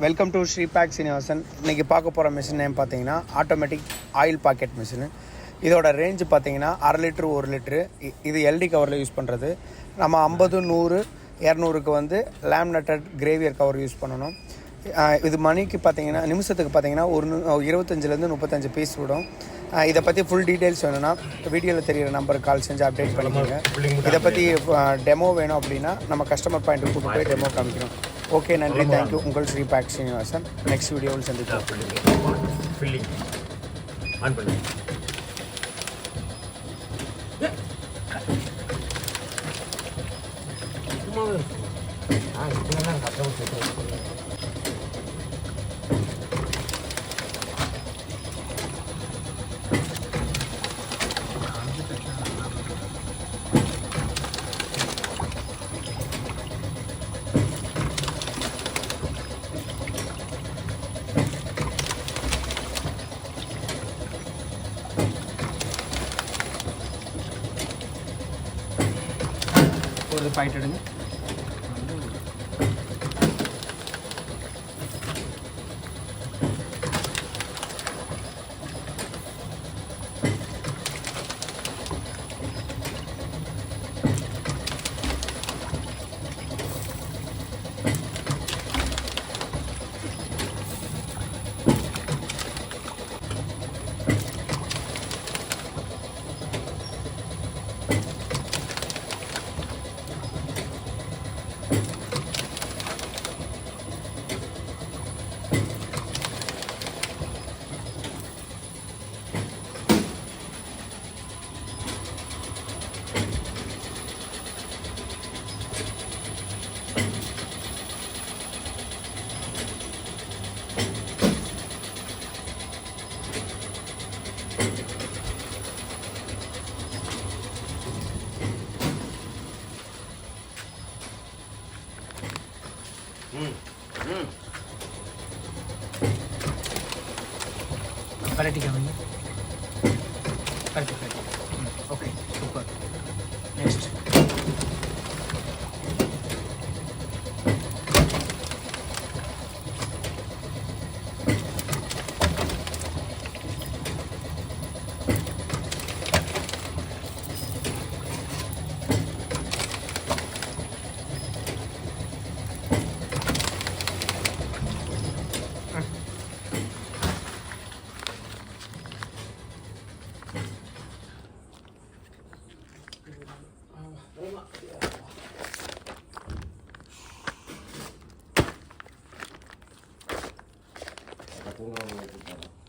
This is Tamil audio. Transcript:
Welcome to ஸ்ரீபாக் Srinivasan. இன்றைக்கி பார்க்க போகிற மிஷின் நேம் பார்த்தீங்கன்னா ஆட்டோமேட்டிக் ஆயில் பாக்கெட் மிஷினு. இதோட ரேஞ்சு பார்த்தீங்கன்னா 1/2 லிட்ரு 1 லிட்ரு. இது எல்டி கவரில் யூஸ் பண்ணுறது. நம்ம 50, 100, 200க்கு வந்து லேமினேட்டட் கிரேவியர் கவர் யூஸ் பண்ணணும். இது மணிக்கு பார்த்தீங்கன்னா நிமிஷத்துக்கு பார்த்தீங்கன்னா 25லேருந்து 35 பீஸ் விடும். இதை பற்றி ஃபுல் டீட்டெயில்ஸ் வேணும்னா வீடியோவில் தெரிகிற நம்பருக்கு கால் செஞ்சு அப்டேட் பண்ணிக்கோங்க. இதை பற்றி டெமோ வேணும் அப்படின்னா நம்ம கஸ்டமர் பாயிண்ட்டுக்கு கூட்டு போய் டெமோ காமிக்கணும். ஓகே, நன்றி, தேங்க்யூ. உங்கள் ஸ்ரீபாக் சீனிவாசன். நெக்ஸ்ட் வீடியோவில் சந்திப்போம். ஒரு பாயிண்ட் எடுங்க. Quality coming. Quality. Okay, super. Next. Aku nggak mau